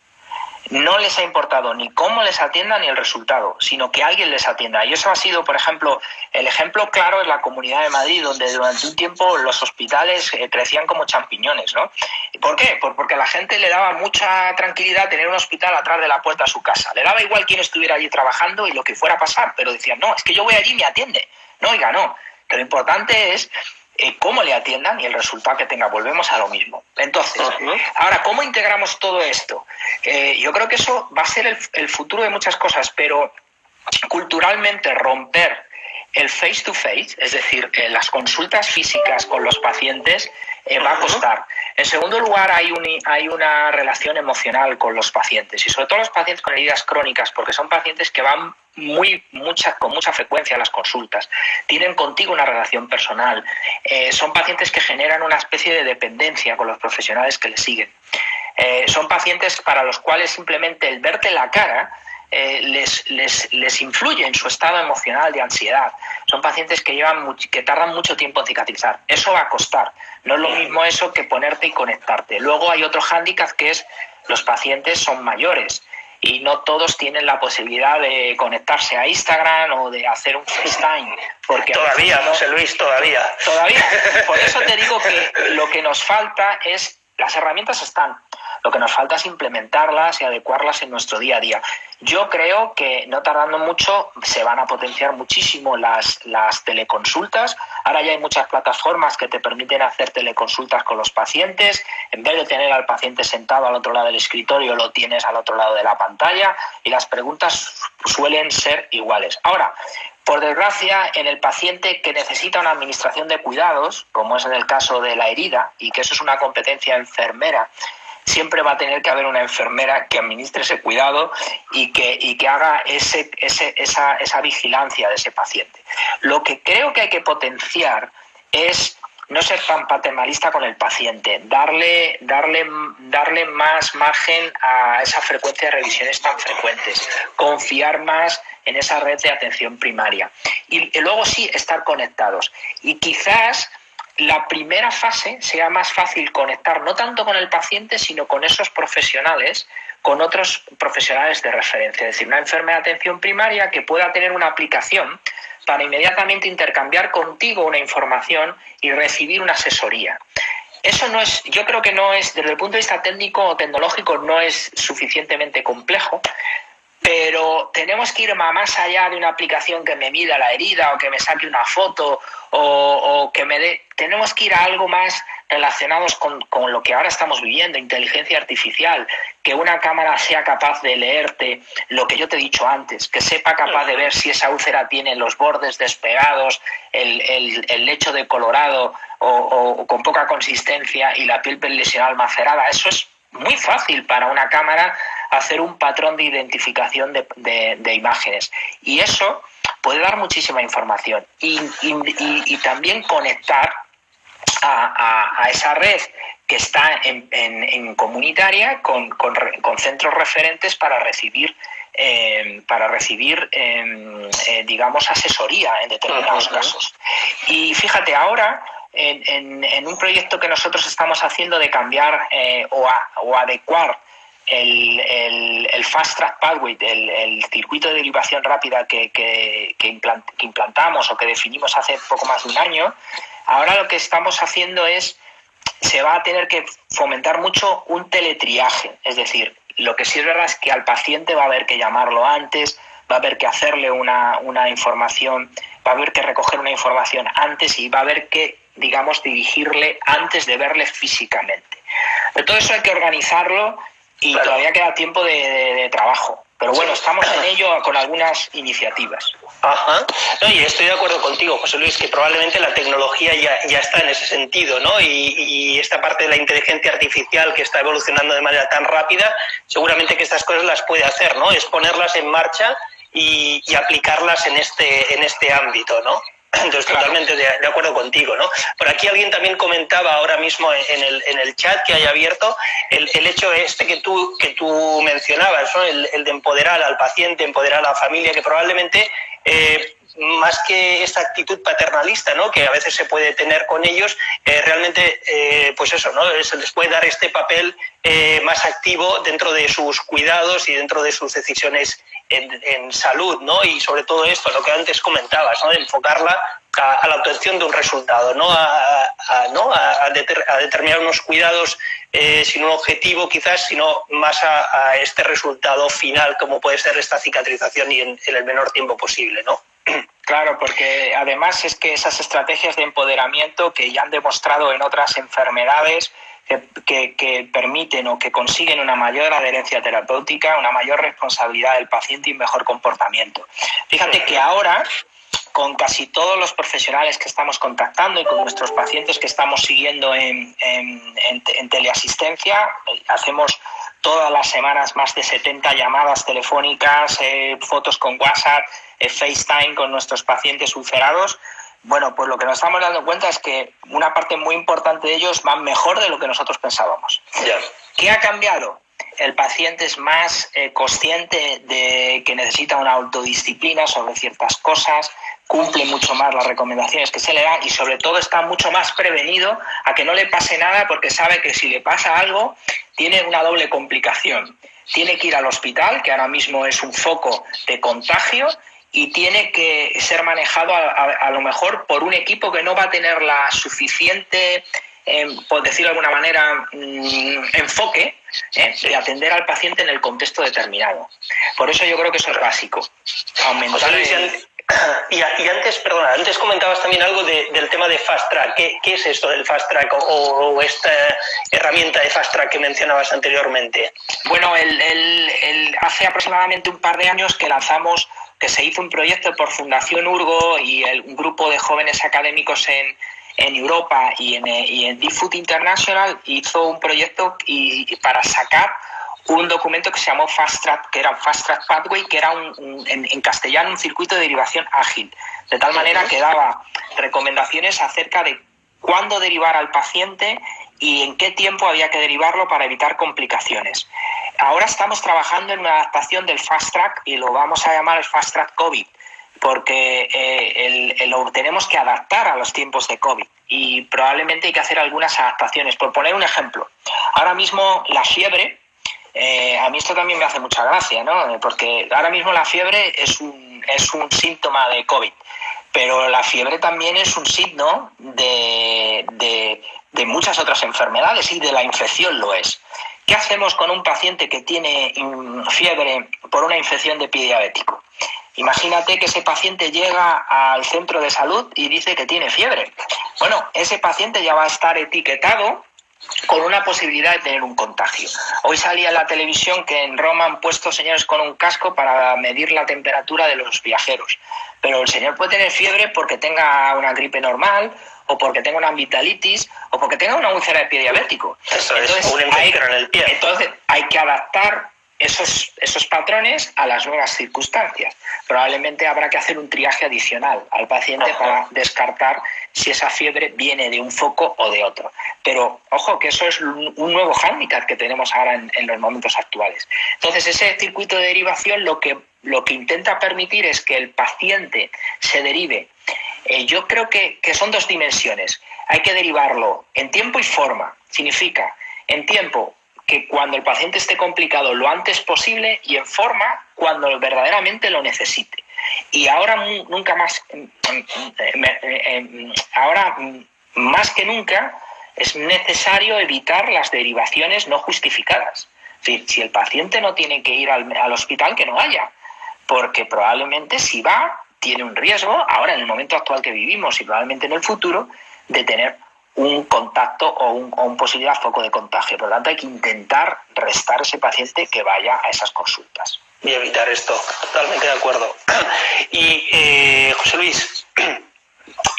no les ha importado ni cómo les atienda ni el resultado, sino que alguien les atienda. Y eso ha sido, por ejemplo, el ejemplo claro es la Comunidad de Madrid, donde durante un tiempo los hospitales crecían como champiñones, ¿no? ¿Por qué? Porque a la gente le daba mucha tranquilidad tener un hospital atrás de la puerta de su casa. Le daba igual quién estuviera allí trabajando y lo que fuera a pasar, pero decían, no, es que yo voy allí y me atiende. No, oiga, no. Que lo importante es cómo le atiendan y el resultado que tenga. Volvemos a lo mismo. Entonces, ahora, ¿cómo integramos todo esto? Yo creo que eso va a ser el futuro de muchas cosas, pero culturalmente romper el face-to-face, es decir, las consultas físicas con los pacientes, va a costar. En segundo lugar, hay una relación emocional con los pacientes, y sobre todo los pacientes con heridas crónicas, porque son pacientes que van con mucha frecuencia a las consultas, tienen contigo una relación personal, son pacientes que generan una especie de dependencia con los profesionales que les siguen. Son pacientes para los cuales simplemente el verte la cara les influye en su estado emocional de ansiedad. Son pacientes que tardan mucho tiempo en cicatrizar. Eso va a costar. No es lo mismo eso que ponerte y conectarte. Luego hay otro hándicap, que es los pacientes son mayores y no todos tienen la posibilidad de conectarse a Instagram o de hacer un FaceTime. Porque todavía, José Luis, todavía. Por eso te digo que lo que nos falta es, las herramientas están, lo que nos falta es implementarlas y adecuarlas en nuestro día a día. Yo creo que no tardando mucho se van a potenciar muchísimo las teleconsultas. Ahora ya hay muchas plataformas que te permiten hacer teleconsultas con los pacientes. En vez de tener al paciente sentado al otro lado del escritorio, lo tienes al otro lado de la pantalla y las preguntas suelen ser iguales. Ahora, por desgracia, en el paciente que necesita una administración de cuidados, como es en el caso de la herida, y que eso es una competencia enfermera, siempre va a tener que haber una enfermera que administre ese cuidado y que haga esa vigilancia de ese paciente. Lo que creo que hay que potenciar es no ser tan paternalista con el paciente, darle más margen a esa frecuencia de revisiones tan frecuentes, confiar más en esa red de atención primaria y luego sí estar conectados. Y quizás la primera fase sea más fácil conectar no tanto con el paciente, sino con esos profesionales, con otros profesionales de referencia. Es decir, una enfermera de atención primaria que pueda tener una aplicación para inmediatamente intercambiar contigo una información y recibir una asesoría. Eso no es, yo creo que no es, desde el punto de vista técnico o tecnológico, no es suficientemente complejo, pero tenemos que ir más allá de una aplicación que me mida la herida o que me saque una foto o que me dé. Tenemos que ir a algo más relacionados con lo que ahora estamos viviendo, inteligencia artificial, que una cámara sea capaz de leerte lo que yo te he dicho antes, que sepa capaz de ver si esa úlcera tiene los bordes despegados, el lecho decolorado o con poca consistencia y la piel lesional macerada. Eso es muy fácil para una cámara hacer un patrón de identificación de imágenes. Y eso puede dar muchísima información y también conectar a esa red que está en comunitaria con centros referentes para recibir digamos, asesoría en determinados casos. Y fíjate, ahora en un proyecto que nosotros estamos haciendo de cambiar o adecuar el Fast Track Pathway, el circuito de derivación rápida que implantamos o que definimos hace poco más de un año, ahora lo que estamos haciendo se va a tener que fomentar mucho un teletriaje. Es decir, lo que sí es verdad es que al paciente va a haber que llamarlo antes, va a haber que hacerle una información, va a haber que recoger una información antes y va a haber que, digamos, dirigirle antes de verle físicamente. Pero todo eso hay que organizarlo y claro, todavía queda tiempo de trabajo. Pero bueno, estamos en ello con algunas iniciativas. Ajá. No, y estoy de acuerdo contigo, José Luis, que probablemente la tecnología ya está en ese sentido, ¿no? Y esta parte de la inteligencia artificial que está evolucionando de manera tan rápida, seguramente que estas cosas las puede hacer, ¿no? Es ponerlas en marcha y aplicarlas en este ámbito, ¿no? Entonces, claro, totalmente de acuerdo contigo, ¿no? Por aquí alguien también comentaba ahora mismo en el chat que hay abierto el hecho que tú mencionabas, ¿no? El de empoderar al paciente, empoderar a la familia, que probablemente más que esta actitud paternalista, ¿no?, que a veces se puede tener con ellos, realmente, pues eso, ¿no?, se les puede dar este papel más activo dentro de sus cuidados y dentro de sus decisiones en salud, ¿no? Y sobre todo esto, lo que antes comentabas, ¿no?, de enfocarla a la obtención de un resultado, no a determinar unos cuidados sin un objetivo quizás, sino más a este resultado final, como puede ser esta cicatrización y en el menor tiempo posible, ¿no? Claro, porque además es que esas estrategias de empoderamiento que ya han demostrado en otras enfermedades que permiten o que consiguen una mayor adherencia terapéutica, una mayor responsabilidad del paciente y mejor comportamiento. Fíjate que ahora, con casi todos los profesionales que estamos contactando y con nuestros pacientes que estamos siguiendo en teleasistencia, hacemos todas las semanas más de 70 llamadas telefónicas, fotos con WhatsApp, FaceTime con nuestros pacientes ulcerados. Bueno, pues lo que nos estamos dando cuenta es que una parte muy importante de ellos van mejor de lo que nosotros pensábamos. Yeah. ¿Qué ha cambiado? El paciente es más consciente de que necesita una autodisciplina sobre ciertas cosas, cumple mucho más las recomendaciones que se le dan y sobre todo está mucho más prevenido a que no le pase nada, porque sabe que si le pasa algo tiene una doble complicación. Tiene que ir al hospital, que ahora mismo es un foco de contagio, y tiene que ser manejado a lo mejor por un equipo que no va a tener la suficiente, por decirlo de alguna manera, enfoque de atender al paciente en el contexto determinado. Por eso yo creo que eso es básico. Aumentar Y antes, perdona, antes comentabas también algo del tema de Fast Track. ¿Qué es esto del Fast Track o esta herramienta de Fast Track que mencionabas anteriormente? Bueno, hace aproximadamente un par de años que se hizo un proyecto por Fundación Urgo y un grupo de jóvenes académicos en Europa y en DFUT International hizo un proyecto para sacar un documento que se llamó Fast Track, que era un Fast Track Pathway, que era en castellano un circuito de derivación ágil, de tal manera que daba recomendaciones acerca de cuándo derivar al paciente y en qué tiempo había que derivarlo para evitar complicaciones. Ahora estamos trabajando en una adaptación del Fast Track y lo vamos a llamar el Fast Track COVID, porque lo tenemos que adaptar a los tiempos de COVID y probablemente hay que hacer algunas adaptaciones. Por poner un ejemplo, ahora mismo la fiebre, a mí esto también me hace mucha gracia, ¿no? Porque ahora mismo la fiebre es un síntoma de COVID, pero la fiebre también es un signo de muchas otras enfermedades y de la infección lo es. ¿Qué hacemos con un paciente que tiene fiebre por una infección de pie diabético? Imagínate que ese paciente llega al centro de salud y dice que tiene fiebre. Bueno, ese paciente ya va a estar etiquetado con una posibilidad de tener un contagio. Hoy salía en la televisión que en Roma han puesto señores con un casco para medir la temperatura de los viajeros. Pero el señor puede tener fiebre porque tenga una gripe normal, o porque tenga una amigdalitis, o porque tenga una úlcera de pie diabético. Eso es, un infección en el pie. Entonces hay que adaptar esos patrones a las nuevas circunstancias. Probablemente habrá que hacer un triaje adicional al paciente para descartar si esa fiebre viene de un foco o de otro. Pero, ojo, que eso es un nuevo hándicap que tenemos ahora en los momentos actuales. Entonces, ese circuito de derivación lo que intenta permitir es que el paciente se derive. Yo creo que son dos dimensiones. Hay que derivarlo en tiempo y forma. Significa, en tiempo, que cuando el paciente esté complicado lo antes posible, y en forma cuando verdaderamente lo necesite. Y ahora ahora más que nunca es necesario evitar las derivaciones no justificadas. Es decir, si el paciente no tiene que ir al hospital, que no vaya, porque probablemente si va tiene un riesgo ahora en el momento actual que vivimos y probablemente en el futuro de tener un contacto o un posibilidad foco de contagio. Por lo tanto, hay que intentar restar a ese paciente que vaya a esas consultas. Y evitar esto, totalmente de acuerdo. Y José Luis,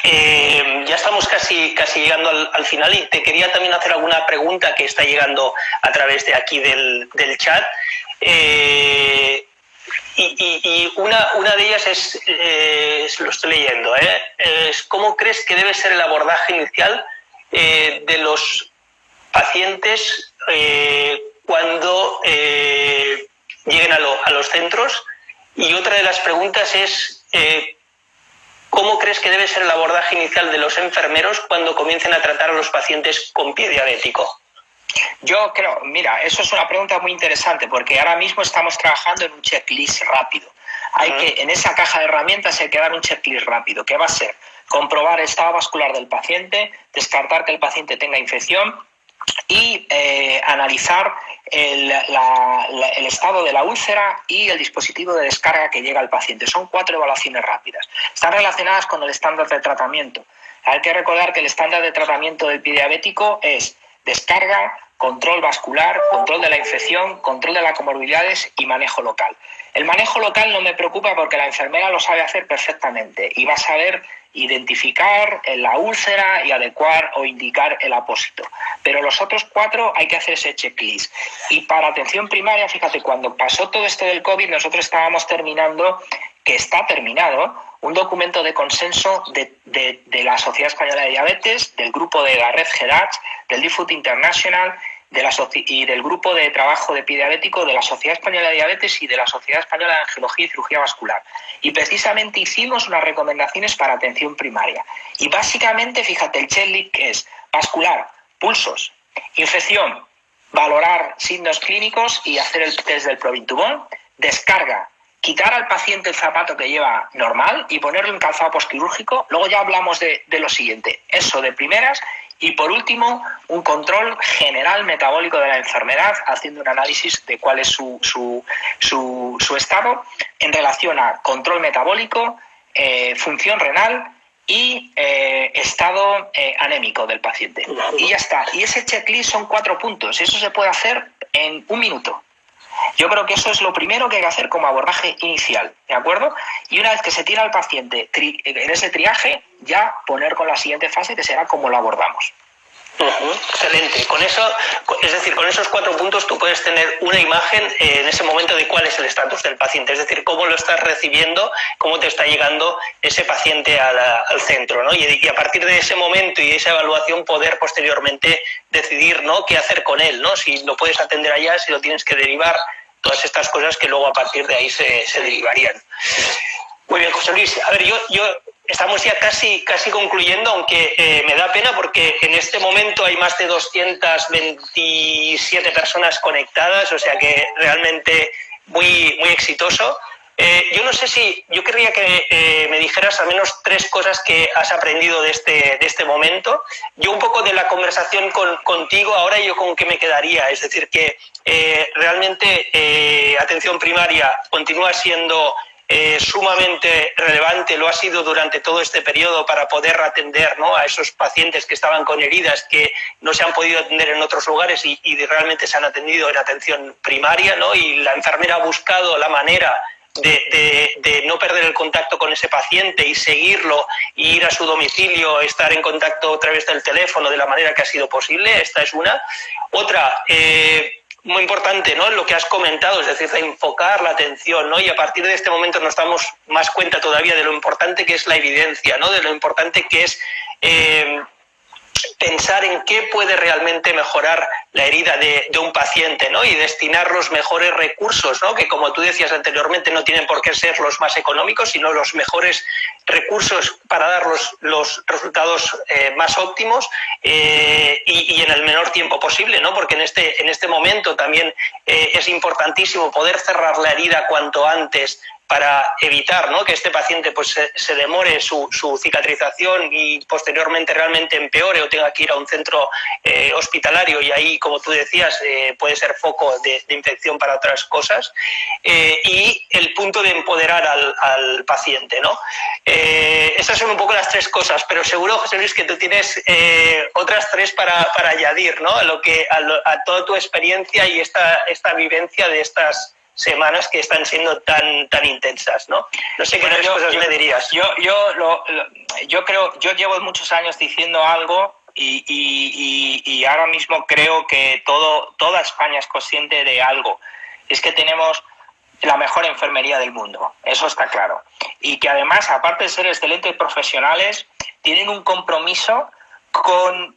ya estamos casi llegando al final y te quería también hacer alguna pregunta que está llegando a través de aquí del chat. Y una de ellas es, lo estoy leyendo, es ¿cómo crees que debe ser el abordaje inicial de los pacientes cuando lleguen a los centros? Y otra de las preguntas es ¿cómo crees que debe ser el abordaje inicial de los enfermeros cuando comiencen a tratar a los pacientes con pie diabético? Yo creo, mira, eso es una pregunta muy interesante porque ahora mismo estamos trabajando en un checklist rápido. En esa caja de herramientas hay que dar un checklist rápido. ¿Qué va a ser? Comprobar el estado vascular del paciente, descartar que el paciente tenga infección y analizar el estado de la úlcera y el dispositivo de descarga que llega al paciente. Son 4 evaluaciones rápidas. Están relacionadas con el estándar de tratamiento. Hay que recordar que el estándar de tratamiento del pie diabético es descarga, control vascular, control de la infección, control de las comorbilidades y manejo local. El manejo local no me preocupa porque la enfermera lo sabe hacer perfectamente y va a saber identificar la úlcera y adecuar o indicar el apósito. Pero los otros 4 hay que hacer ese checklist. Y para atención primaria, fíjate, cuando pasó todo esto del COVID, nosotros estábamos terminando, que está terminado, un documento de consenso de la Sociedad Española de Diabetes, del grupo de la red GEDACH, del DIFUT International y del grupo de trabajo de pie diabético de la Sociedad Española de Diabetes y de la Sociedad Española de Angiología y Cirugía Vascular. Y precisamente hicimos unas recomendaciones para atención primaria. Y básicamente, fíjate, el checklist es vascular, pulsos, infección, valorar signos clínicos y hacer el test del Provintubón, descarga, quitar al paciente el zapato que lleva normal y ponerle un calzado posquirúrgico. Luego ya hablamos de lo siguiente, eso de primeras. Y por último, un control general metabólico de la enfermedad, haciendo un análisis de cuál es su estado en relación a control metabólico, función renal y estado anémico del paciente. Y ya está. Y ese checklist son 4 puntos. Eso se puede hacer en 1 minuto. Yo creo que eso es lo primero que hay que hacer como abordaje inicial, ¿de acuerdo? Y una vez que se tira al paciente en ese triaje, ya poner con la siguiente fase, que será cómo lo abordamos. Excelente. Con eso, es decir, con esos 4 puntos tú puedes tener una imagen en ese momento de cuál es el estatus del paciente, es decir, cómo lo estás recibiendo, cómo te está llegando ese paciente al centro, ¿no? Y a partir de ese momento y de esa evaluación poder posteriormente decidir, ¿no?, qué hacer con él, ¿no? Si lo puedes atender allá, si lo tienes que derivar, todas estas cosas que luego a partir de ahí se derivarían. Muy bien, José Luis. A ver, yo estamos ya casi concluyendo, aunque me da pena porque en este momento hay más de 227 personas conectadas, o sea que realmente muy exitoso. Yo no sé si, yo querría que me dijeras al menos 3 cosas que has aprendido de este momento. Yo un poco de la conversación contigo ahora, yo con qué me quedaría, es decir, que realmente atención primaria continúa siendo sumamente relevante, lo ha sido durante todo este periodo para poder atender, ¿no?, a esos pacientes que estaban con heridas que no se han podido atender en otros lugares y realmente se han atendido en atención primaria, ¿no? Y la enfermera ha buscado la manera de no perder el contacto con ese paciente y seguirlo, e ir a su domicilio, estar en contacto a través del teléfono de la manera que ha sido posible. Esta es una. Otra, muy importante, ¿no?, lo que has comentado, es decir, de enfocar la atención, ¿no? Y a partir de este momento nos damos más cuenta todavía de lo importante que es la evidencia, ¿no?, de lo importante que es pensar en qué puede realmente mejorar la herida de un paciente, ¿no?, y destinar los mejores recursos, ¿no?, que como tú decías anteriormente no tienen por qué ser los más económicos, sino los mejores recursos para dar los resultados más óptimos y en el menor tiempo posible, ¿no?, porque en este momento también es importantísimo poder cerrar la herida cuanto antes para evitar, ¿no?, que este paciente pues se demore su cicatrización y posteriormente realmente empeore o tenga que ir a un centro hospitalario y ahí, como tú decías, puede ser foco de infección para otras cosas. Y el punto de empoderar al paciente, ¿no? Estas son un poco las 3 cosas, pero seguro, José Luis, que tú tienes otras 3 para añadir, ¿no?, a toda tu experiencia y esta vivencia de estas semanas que están siendo tan intensas, ¿no? No sé qué otras cosas me dirías. Yo creo, yo llevo muchos años diciendo algo y ahora mismo creo que toda España es consciente de algo. Es que tenemos la mejor enfermería del mundo, eso está claro. Y que además, aparte de ser excelentes profesionales, tienen un compromiso con,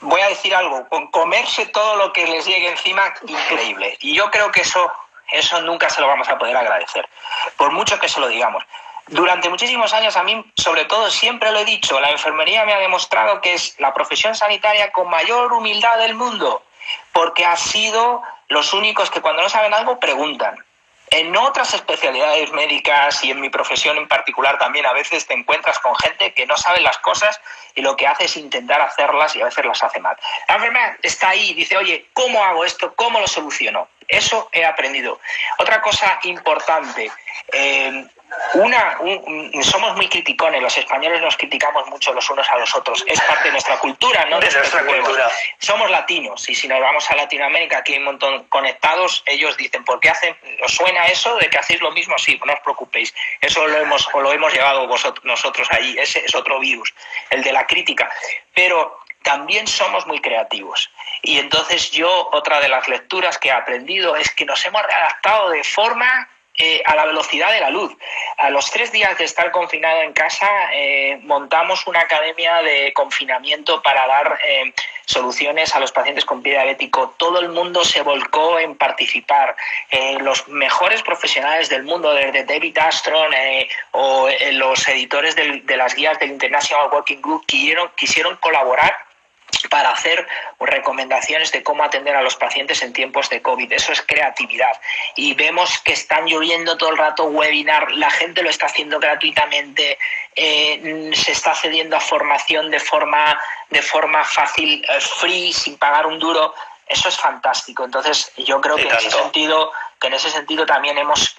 voy a decir algo, con comerse todo lo que les llegue encima, increíble. Y yo creo que eso nunca se lo vamos a poder agradecer, por mucho que se lo digamos. Durante muchísimos años, a mí, sobre todo, siempre lo he dicho, la enfermería me ha demostrado que es la profesión sanitaria con mayor humildad del mundo, porque han sido los únicos que cuando no saben algo preguntan. En otras especialidades médicas y en mi profesión en particular también a veces te encuentras con gente que no sabe las cosas y lo que hace es intentar hacerlas y a veces las hace mal. La enfermera está ahí y dice, oye, ¿cómo hago esto? ¿Cómo lo soluciono? Eso he aprendido. Otra cosa importante, somos muy criticones, los españoles nos criticamos mucho los unos a los otros, es parte de nuestra cultura, ¿no? De nuestra cultura. Somos latinos y si nos vamos a Latinoamérica, aquí hay un montón conectados, ellos dicen, ¿por qué hacen? ¿Os suena eso de que hacéis lo mismo? Sí, no os preocupéis, eso lo hemos llevado nosotros allí, ese es otro virus, el de la crítica, pero también somos muy creativos. Y entonces otra de las lecturas que he aprendido es que nos hemos readaptado de forma a la velocidad de la luz. A los 3 días de estar confinado en casa, montamos una academia de confinamiento para dar soluciones a los pacientes con pie diabético. Todo el mundo se volcó en participar. Los mejores profesionales del mundo, desde David Astron o los editores de las guías del International Working Group, quisieron colaborar para hacer recomendaciones de cómo atender a los pacientes en tiempos de COVID. Eso es creatividad. Y vemos que están lloviendo todo el rato webinar, la gente lo está haciendo gratuitamente, se está cediendo a formación de forma fácil, free, sin pagar un duro. Eso es fantástico. Entonces, yo creo que en ese sentido también hemos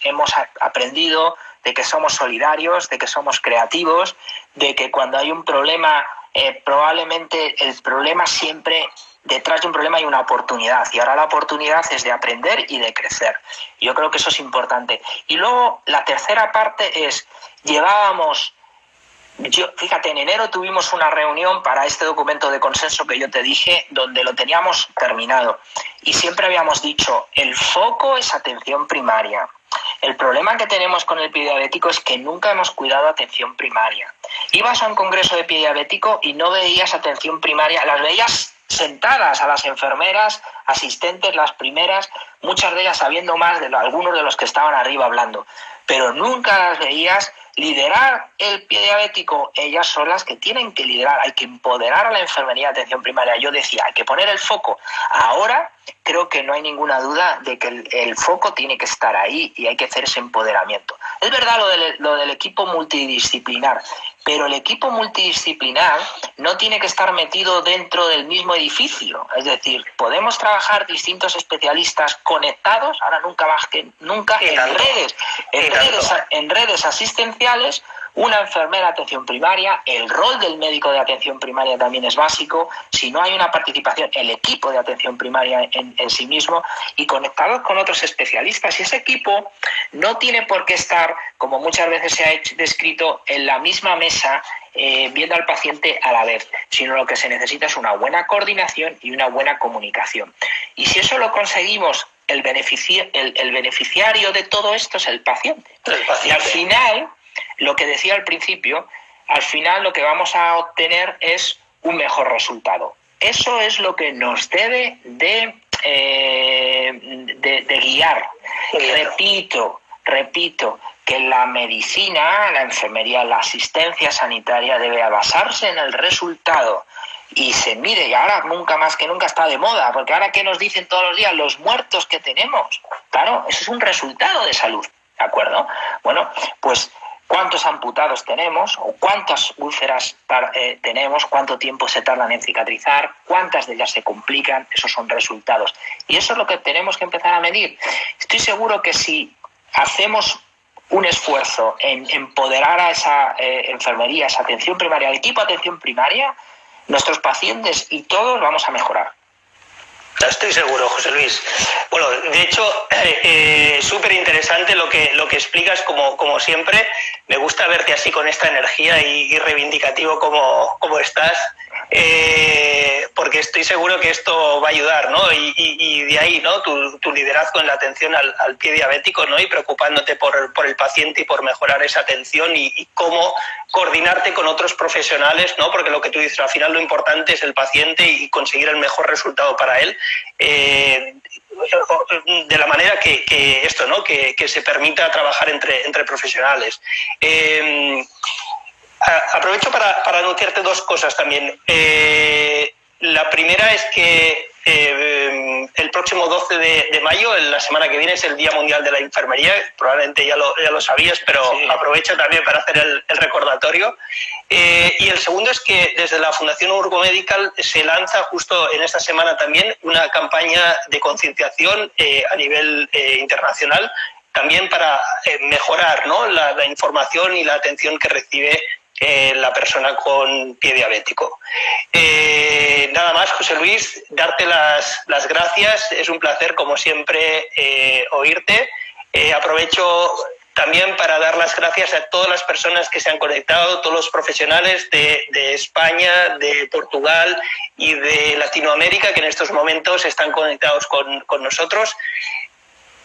aprendido de que somos solidarios, de que somos creativos, de que cuando hay un problema, probablemente el problema siempre, detrás de un problema hay una oportunidad, y ahora la oportunidad es de aprender y de crecer. Yo creo que eso es importante. Y luego la tercera parte es, fíjate, en enero tuvimos una reunión para este documento de consenso que yo te dije, donde lo teníamos terminado. Y siempre habíamos dicho, el foco es atención primaria. El problema que tenemos con el pie diabético es que nunca hemos cuidado atención primaria. Ibas a un congreso de pie diabético y no veías atención primaria, las veías sentadas a las enfermeras, asistentes, las primeras, muchas de ellas sabiendo más de algunos de los que estaban arriba hablando, pero nunca las veías liderar el pie diabético. Ellas son las que tienen que liderar, hay que empoderar a la enfermería de atención primaria. Yo decía, hay que poner el foco. Ahora creo que no hay ninguna duda de que el foco tiene que estar ahí y hay que hacer ese empoderamiento. Es verdad lo del equipo multidisciplinar, pero el equipo multidisciplinar no tiene que estar metido dentro del mismo edificio. Es decir, podemos trabajar distintos especialistas conectados, ahora nunca más que nunca, en redes asistenciales. Una enfermera de atención primaria, el rol del médico de atención primaria también es básico. Si no hay una participación, el equipo de atención primaria en sí mismo, y conectados con otros especialistas. Y ese equipo no tiene por qué estar, como muchas veces se ha descrito, en la misma mesa viendo al paciente a la vez, sino lo que se necesita es una buena coordinación y una buena comunicación. Y si eso lo conseguimos, el beneficiario de todo esto es el paciente. Y al final, lo que decía al principio, al final lo que vamos a obtener es un mejor resultado. Eso es lo que nos debe de guiar. Repito, que la medicina, la enfermería, la asistencia sanitaria debe basarse en el resultado. Y se mide, y ahora nunca más que nunca está de moda, porque ahora ¿qué nos dicen todos los días? Los muertos que tenemos. Claro, eso es un resultado de salud, ¿de acuerdo? Bueno, pues cuántos amputados tenemos, o cuántas úlceras tenemos, cuánto tiempo se tardan en cicatrizar, cuántas de ellas se complican, esos son resultados. Y eso es lo que tenemos que empezar a medir. Estoy seguro que si hacemos un esfuerzo en empoderar a esa enfermería, esa atención primaria, al equipo de atención primaria, nuestros pacientes y todos vamos a mejorar. Estoy seguro, José Luis. Bueno, de hecho, súper interesante lo que explicas, como siempre. Me gusta verte así con esta energía y reivindicativo como estás. porque estoy seguro que esto va a ayudar, ¿no? Y de ahí, ¿no? Tu liderazgo en la atención al pie diabético, ¿no? Y preocupándote por el paciente y por mejorar esa atención y cómo coordinarte con otros profesionales, ¿no? Porque lo que tú dices, al final lo importante es el paciente y conseguir el mejor resultado para él, de la manera que esto, ¿no? Que se permita trabajar entre profesionales. Aprovecho para anunciarte dos cosas también. La primera es que el próximo 12 de mayo, la semana que viene, es el Día Mundial de la Enfermería. Probablemente ya lo sabías, pero sí, aprovecho también para hacer el recordatorio. Y el segundo es que desde la Fundación Urgomedical se lanza justo en esta semana también una campaña de concienciación a nivel internacional, también para mejorar, ¿no? la información y la atención que recibe la persona con pie diabético. Nada más, José Luis, darte las gracias. Es un placer, como siempre, oírte. Aprovecho también para dar las gracias a todas las personas que se han conectado, todos los profesionales de España, de Portugal y de Latinoamérica que en estos momentos están conectados con nosotros.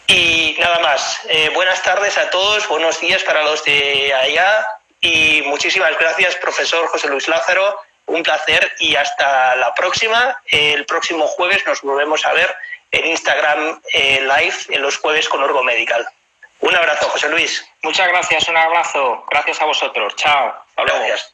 Y nada más, buenas tardes a todos, buenos días para los de allá y muchísimas gracias, profesor José Luis Lázaro, un placer y hasta la próxima. El próximo jueves nos volvemos a ver en Instagram Live en los jueves con Urgomedical. Un abrazo, José Luis. Muchas gracias, un abrazo. Gracias a vosotros. Chao. Hasta luego. Gracias.